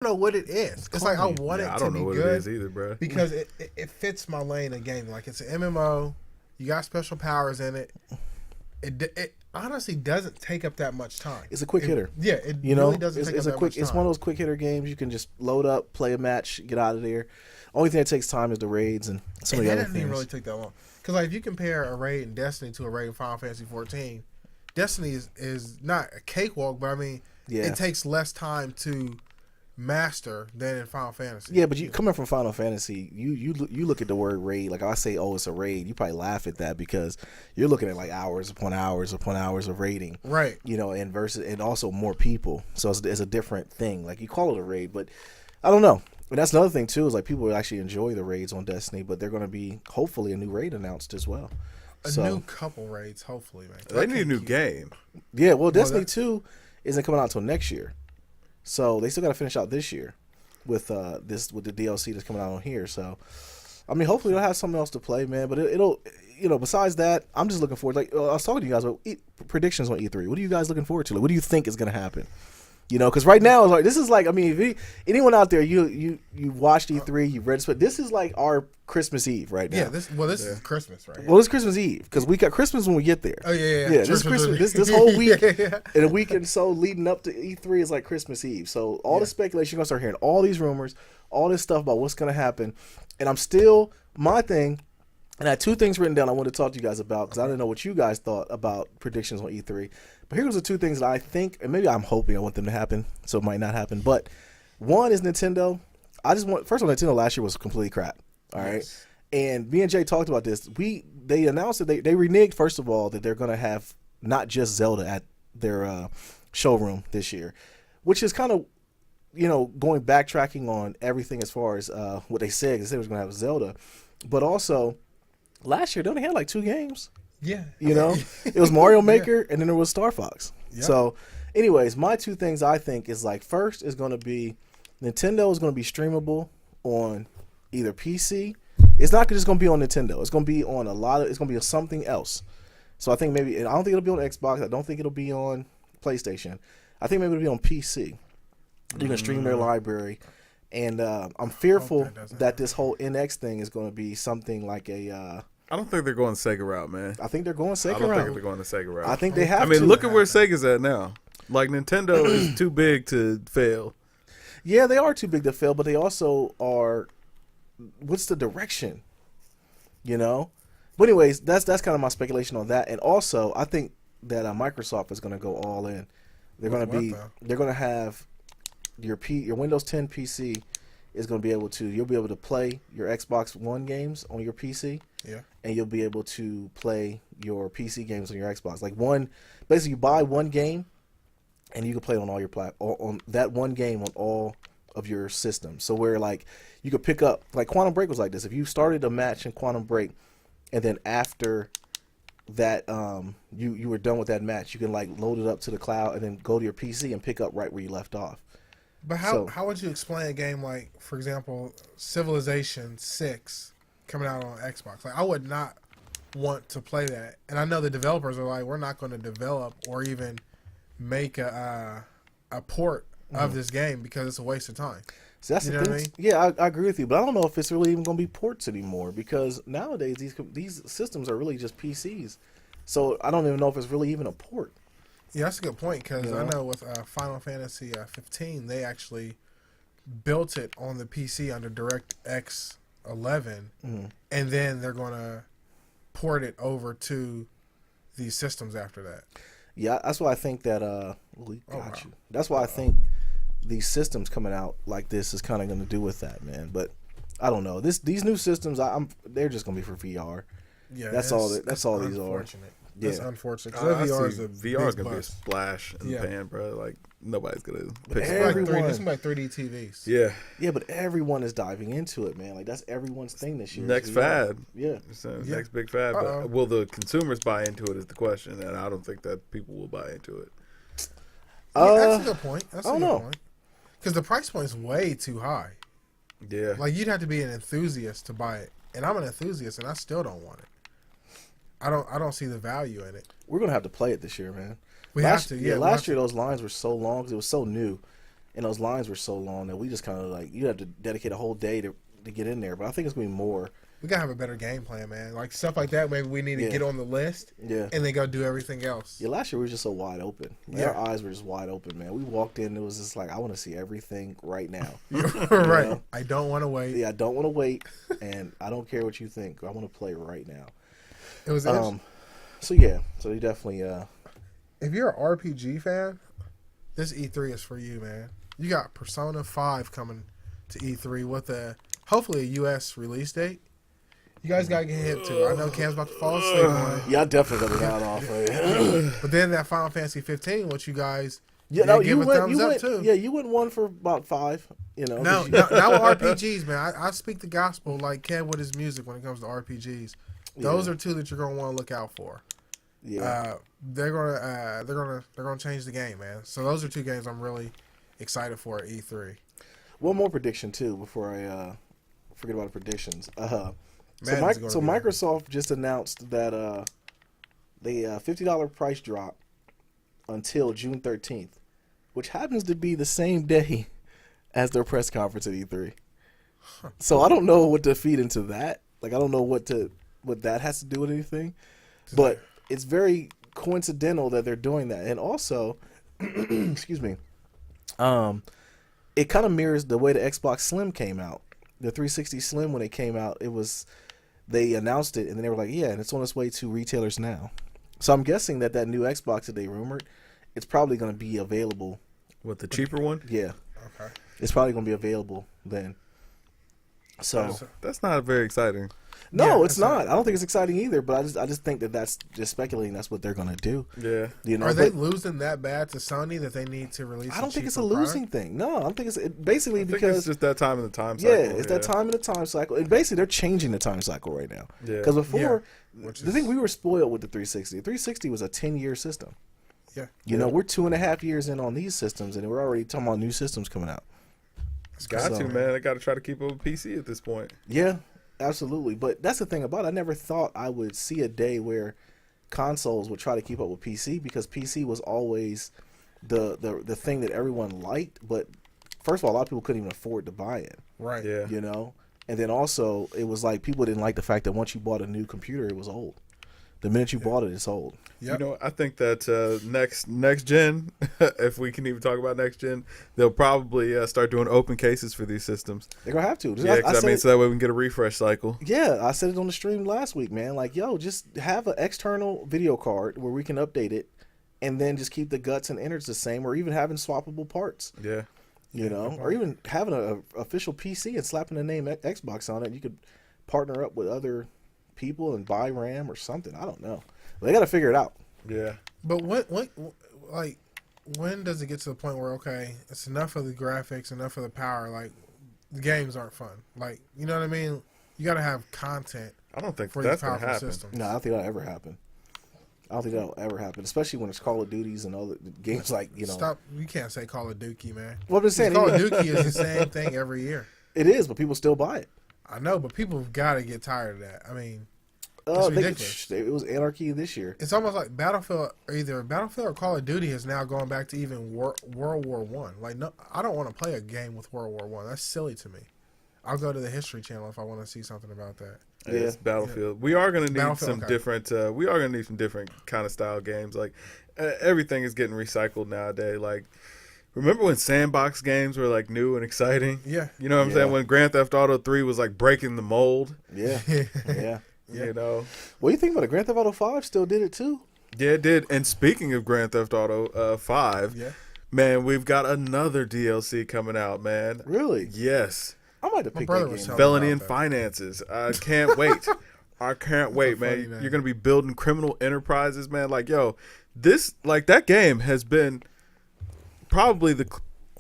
know what it is. It's like I want it to be good. I don't know what it is either, bro. Because it fits my lane of gaming. Like it's an MMO. You got special powers in it. It honestly doesn't take up that much time. It's a quick hitter. Yeah, it really doesn't take up that much time. It's one of those quick hitter games. You can just load up, play a match, get out of there. Only thing that takes time is the raids and some of the other things. It doesn't really take that long. Because like if you compare a raid in Destiny to a raid in Final Fantasy 14, Destiny is not a cakewalk, but I mean, it takes less time to master than in Final Fantasy. Yeah, but you coming from Final Fantasy, you look at the word raid, like I say, oh, it's a raid. You probably laugh at that because you're looking at like hours upon hours upon hours of raiding, right? You know, and also more people, so it's a different thing. Like you call it a raid, but I don't know. And that's another thing too is like people actually enjoy the raids on Destiny, but they're going to be hopefully a new raid announced as well. A new couple raids, hopefully, man. They need a new game. Yeah, well, Destiny 2 isn't coming out until next year. So they still got to finish out this year with the DLC that's coming out on here. So, I mean, hopefully they'll have something else to play, man. But it'll, you know, besides that, I'm just looking forward. Like I was talking to you guys about predictions on E3. What are you guys looking forward to? Like, what do you think is going to happen? You know, because right now it's like this is like, I mean, if anyone out there, you watched E3, you read it, this is like our Christmas Eve right now. Yeah, this is Christmas, right? Well, it's Christmas Eve because we got Christmas when we get there. Oh yeah. This is Christmas. This whole week and a week and so leading up to E3 is like Christmas Eve. So all the speculation, you're gonna start hearing all these rumors, all this stuff about what's gonna happen, and I'm still my thing. And I had two things written down I wanted to talk to you guys about because I didn't know what you guys thought about predictions on E3. But here's the two things that I think, and maybe I'm hoping I want them to happen, so it might not happen. But one is Nintendo. First of all, Nintendo last year was completely crap. All right. And me and Jay talked about this. They announced that they reneged, first of all, that they're going to have not just Zelda at their showroom this year, which is kind of, you know, going backtracking on everything as far as what they said. They said it was going to have Zelda. But also, last year, they only had like 2 games. Yeah. You know, it was Mario Maker and then there was Star Fox. Yeah. So, anyways, my two things I think is like first is going to be Nintendo is going to be streamable on either PC. It's not just going to be on Nintendo. It's going to be on it's going to be on something else. So I think maybe, I don't think it'll be on Xbox. I don't think it'll be on PlayStation. I think maybe it'll be on PC. You can stream their library. And I'm fearful that this whole NX thing is going to be something like a... I don't think they're going Sega route, man. I think they're going Sega route. I don't think they're going the Sega route. I think they have to. I mean, look at where Sega's at now. Like, Nintendo is too big to fail. Yeah, they are too big to fail, but they also are... What's the direction? You know? But anyways, that's kind of my speculation on that. And also, I think that Microsoft is going to go all in. They're going to have your Windows 10 PC is going to be able to, you'll be able to play your Xbox One games on your PC. Yeah. And you'll be able to play your PC games on your Xbox. Like basically you buy one game and you can play it on all your on that one game on all of your systems. So where like you could pick up, like Quantum Break was like this. If you started a match in Quantum Break and then after that you were done with that match, you can like load it up to the cloud and then go to your PC and pick up right where you left off. But how would you explain a game like, for example, Civilization 6 coming out on Xbox? Like, I would not want to play that. And I know the developers are like, we're not going to develop or even make a port of this game because it's a waste of time. So that's the thing. I mean? Yeah, I agree with you, but I don't know if it's really even going to be ports anymore because nowadays these systems are really just PCs. So I don't even know if it's really even a port. Yeah, that's a good point because I know with Final Fantasy 15, they actually built it on the PC under DirectX 11, and then they're going to port it over to these systems after that. Yeah, that's why I think that That's why I think these systems coming out like this is kind of going to do with that, man. But I don't know. These new systems, they're just going to be for VR. Yeah, that's all these are. That's unfortunate. VR is gonna be a splash in the pan, bro. Like nobody's gonna. It's like 3D TVs. Yeah, but everyone is diving into it, man. Like that's everyone's thing this year. Next fad. Yeah. Next big fad. But will the consumers buy into it? Is the question, and I don't think that people will buy into it. That's a good point. I don't know. Because the price point is way too high. Yeah. Like you'd have to be an enthusiast to buy it, and I'm an enthusiast, and I still don't want it. I don't see the value in it. We're gonna have to play it this year, man. We have to. Yeah. Last year those lines were so long because it was so new, and those lines were so long that we just kind of like you have to dedicate a whole day to get in there. But I think it's gonna be more. We gotta have a better game plan, man. Like stuff like that. Maybe we need to get on the list, and then go do everything else. Yeah, last year we were just so wide open. Our eyes were just wide open, man. We walked in, it was just like I want to see everything right now. Right. Know? I don't want to wait. Yeah, I don't want to wait, and I don't care what you think. I want to play right now. It was. So you definitely. If you're an RPG fan, this E3 is for you, man. You got Persona 5 coming to E3 with hopefully a US release date. You guys gotta get hip to. I know Cam's about to fall asleep on it. Yeah, I definitely got it off of it. But then that Final Fantasy 15, which you guys you give a thumbs up too. Yeah, you went one for about 5. You know, not with RPGs, man. I speak the gospel like Kev with his music when it comes to RPGs. Those are two that you're gonna want to look out for. Yeah, they're gonna change the game, man. So those are two games I'm really excited for at E3. One more prediction too before I forget about the predictions. So Microsoft just announced that the $50 price drop until June 13th, which happens to be the same day as their press conference at E3. So I don't know what to feed into that. Like I don't know what that has to do with anything, but it's very coincidental that they're doing that. And also, excuse me, it kind of mirrors the way the Xbox Slim came out. The 360 Slim, when it came out, they announced it, and then they were like, yeah, and it's on its way to retailers now. So I'm guessing that new Xbox that they rumored, it's probably going to be available. What, the cheaper one? Yeah. Okay. It's probably going to be available then. So that's not very exciting. No, it's not. I don't think it's exciting either. But I just think that's just speculating. That's what they're going to do. Yeah. You know, are they losing that bad to Sony that they need to release? I don't think it's a losing thing. No, I don't think it's basically because because it's just that time in the time cycle. Yeah, it's that time in the time cycle. And basically, they're changing the time cycle right now. Yeah. Because before, the thing we were spoiled with the 360. The 360 was a 10-year system. Yeah. You know, we're 2.5 years in on these systems, and we're already talking about new systems coming out. Man. I got to try to keep up with PC at this point. Yeah, absolutely. But that's the thing about it. I never thought I would see a day where consoles would try to keep up with PC, because PC was always the thing that everyone liked. But first of all, a lot of people couldn't even afford to buy it. Right. Yeah. You know? And then also, it was like people didn't like the fact that once you bought a new computer, it was old. The minute you bought it, it's old. Yep. You know, I think that next gen, if we can even talk about next gen, they'll probably start doing open cases for these systems. They're gonna have to. Yeah, because so that way we can get a refresh cycle. Yeah, I said it on the stream last week, man. Like, yo, just have an external video card where we can update it, and then just keep the guts and innards the same, or even having swappable parts. Yeah. You know, or even having an official PC and slapping the name Xbox on it. You could partner up with other people and buy RAM or something. I don't know. They got to figure it out. Yeah. But when does it get to the point where, okay, it's enough of the graphics, enough of the power, like the games aren't fun? Like, you know what I mean? You got to have content. I don't think for that's these going powerful to happen. systems. No, I don't think that'll ever happen. I don't think that'll ever happen, especially when it's Call of Duties and other games like, you know. Stop. You can't say Call of Duty, man. Well, I'm just saying. Call of Duty is the same thing every year. It is, but people still buy it. I know, but people have got to get tired of that. I mean, it's ridiculous. It was anarchy this year. It's almost like Battlefield, either Battlefield or Call of Duty is now going back to even World War One. Like, no, I don't want to play a game with World War One. That's silly to me. I'll go to the History Channel if I want to see something about that. Yeah, it's Battlefield. Yeah. We are going to need some different. We are going to need some different kind of style games. Like everything is getting recycled nowadays. Like, remember when sandbox games were like new and exciting? Yeah, you know what I'm saying. When Grand Theft Auto 3 was like breaking the mold. Yeah, yeah. You know. What do you think about it? Grand Theft Auto 5 still did it too. Yeah, it did. And speaking of Grand Theft Auto 5, man, we've got another DLC coming out, man. Really? Yes. I might have picked that game. Felony and Finances. I can't wait. I can't wait, man. You're going to be building criminal enterprises, man. Like, yo, that game has been probably the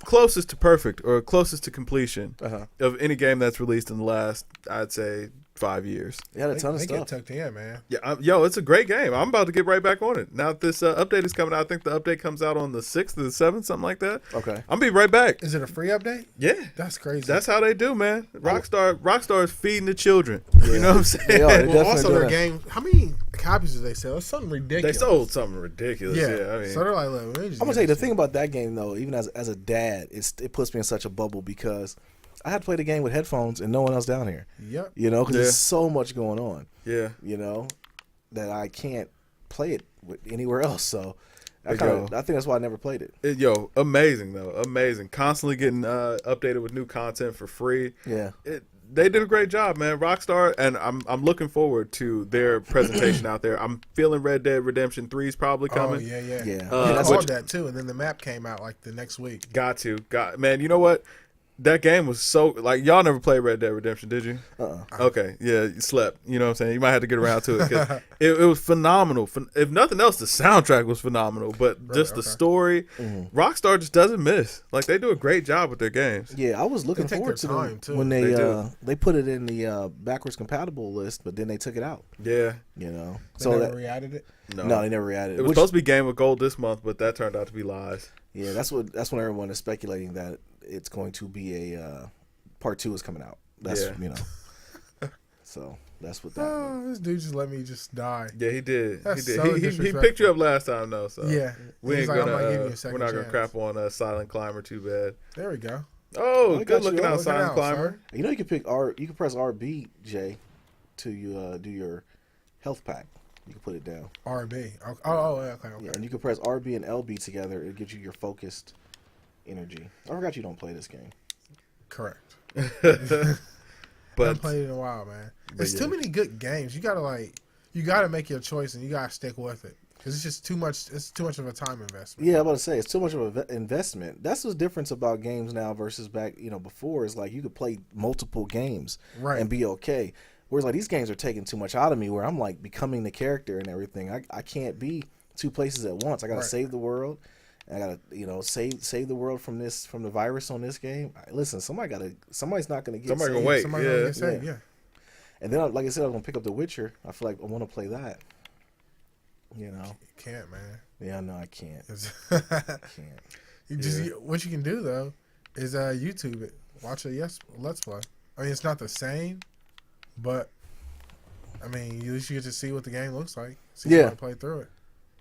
closest to perfect or closest to completion of any game that's released in the last, I'd say, 5 years. It had a ton of stuff. They get tucked in, man. Yeah, it's a great game. I'm about to get right back on it. Now that this update is coming out, I think the update comes out on the 6th or the 7th, something like that. Okay. I'll be right back. Is it a free update? Yeah. That's crazy. That's how they do, man. Rockstar is feeding the children. You know what I'm saying? They are. Well, also their game, how many copies did they sell? It's something ridiculous. They sold something ridiculous. Yeah, I mean, so they're like, look, I'm gonna tell you the thing about that game though. Even as a dad, it puts me in such a bubble because I had to play the game with headphones and no one else down here. Yep. You know, because there's so much going on. Yeah. You know, that I can't play it anywhere else. So I think that's why I never played it. Yo, amazing though, amazing. Constantly getting updated with new content for free. Yeah. They did a great job, man. Rockstar, and I'm looking forward to their presentation out there. I'm feeling Red Dead Redemption 3 is probably coming. Oh, yeah. I saw that too, and then the map came out like the next week. Man, you know what? That game was so, like, y'all never played Red Dead Redemption, did you? Okay, yeah, you slept. You know what I'm saying? You might have to get around to it. 'Cause it was phenomenal. If nothing else, the soundtrack was phenomenal. But just the story, Rockstar just doesn't miss. Like, they do a great job with their games. Yeah, I was looking forward to them when they put it in the backwards compatible list, but then they took it out. Yeah. You know? They never re-added it? No, they never re-added it. It was supposed to be Game of Gold this month, but that turned out to be lies. Yeah, that's when everyone is speculating that it's going to be a part 2 is coming out. That's you know. So that's what that. This dude just let me just die. Yeah, he did. That's he did. So He picked you up last time though. So yeah, we ain't like, gonna. We're not gonna crap on Silent Climber too bad. There we go. Oh, good looking out, Silent Climber. Sir. You know you can pick R. You can press RB, Jay, to do your health pack. You can put it down. RB. Okay. Yeah, and you can press RB and LB together. It gives you your focused energy. I forgot you don't play this game. Correct. But I haven't played it in a while, man. There's too many good games. You gotta make your choice and you gotta stick with it because it's just too much. It's too much of a time investment. Yeah, I'm about to say it's too much of an investment. That's the difference about games now versus back. You know, before is like you could play multiple games and be okay. Whereas like these games are taking too much out of me, where I'm like becoming the character and everything. I can't be two places at once. I gotta save the world. I gotta, save the world from the virus on this game. Listen, somebody's not gonna get. Somebody saved. gonna wait. Somebody gonna get saved. Yeah. And then, like I said, I'm gonna pick up The Witcher. I feel like I want to play that. You know. You can't, man. Yeah, no, I can't. I can't. What you can do though is YouTube it. Watch a Let's Play. I mean, it's not the same, but I mean, at least you get to see what the game looks like. See somebody play through it.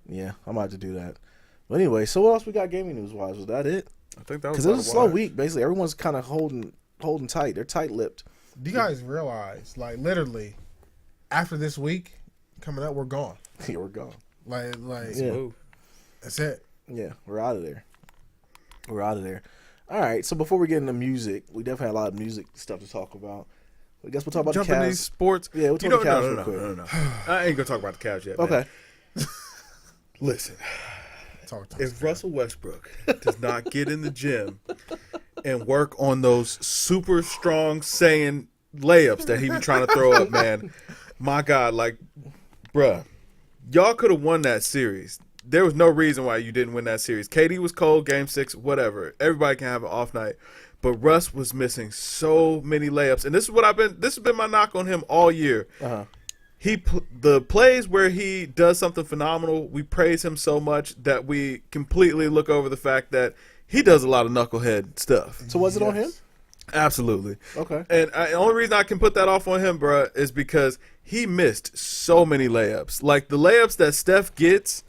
Yeah, I'm about to do that. But anyway, so what else we got gaming news wise? Was that it? I think that was because it was a slow week. Basically, everyone's kind of holding tight. They're tight-lipped. Do you guys realize, like, literally, after this week coming up, we're gone. Yeah, we're gone. Like, yeah. That's it. Yeah, we're out of there. All right, so before we get into music, we definitely have a lot of music stuff to talk about. I guess we'll talk about the Cavs. These sports. Yeah, we'll talk about the Cavs real quick. No. I ain't gonna talk about the Cavs yet. Okay. Listen. If Russell Westbrook does not get in the gym and work on those super strong Saiyan layups that he be trying to throw up, man, my God, like, bruh, y'all could have won that series. There was no reason why you didn't win that series. KD was cold, game 6, whatever. Everybody can have an off night. But Russ was missing so many layups. And this has been my knock on him all year. Uh-huh. The plays where he does something phenomenal, we praise him so much that we completely look over the fact that he does a lot of knucklehead stuff. So was it on him? Absolutely. Okay. And the only reason I can put that off on him, bruh, is because he missed so many layups. Like the layups that Steph gets,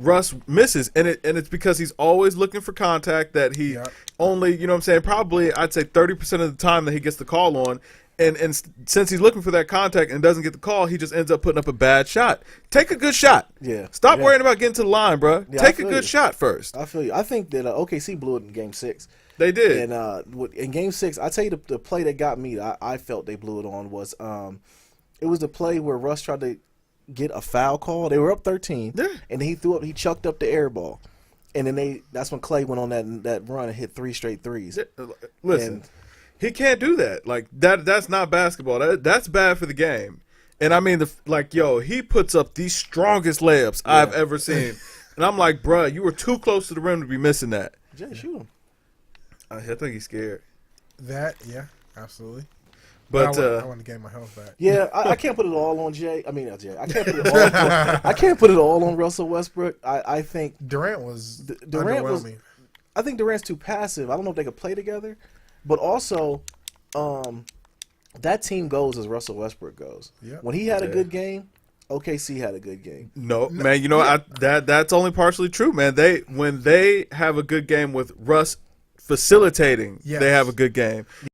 Russ misses, and it's because he's always looking for contact that he only, you know what I'm saying, probably I'd say 30% of the time that he gets the call on. And since he's looking for that contact and doesn't get the call, he just ends up putting up a bad shot. Take a good shot. Yeah. Stop worrying about getting to the line, bro. Yeah, Take a good shot first. I feel you. I think that OKC blew it in Game 6. They did. And in Game 6, I tell you the play that got me, I felt they blew it on was it was the play where Russ tried to get a foul call. They were up 13, and he chucked up the air ball. And then that's when Clay went on that run and hit 3 straight threes. Listen. He can't do that. Like that's not basketball. That's bad for the game. And I mean, he puts up the strongest layups I've ever seen. And I'm like, bruh, you were too close to the rim to be missing that. Jay, shoot him. I think he's scared. Absolutely. But I want to gain my health back. Yeah, I can't put it all on Jay. I mean, not Jay. I can't put it all. I can't put it all on Russell Westbrook. I think Durant was underwhelming. I think Durant's too passive. I don't know if they could play together. But also, that team goes as Russell Westbrook goes. Yep. When he had a good game, OKC had a good game. No, man. You know that's only partially true, man. When they have a good game with Russ facilitating, Yes. they have a good game.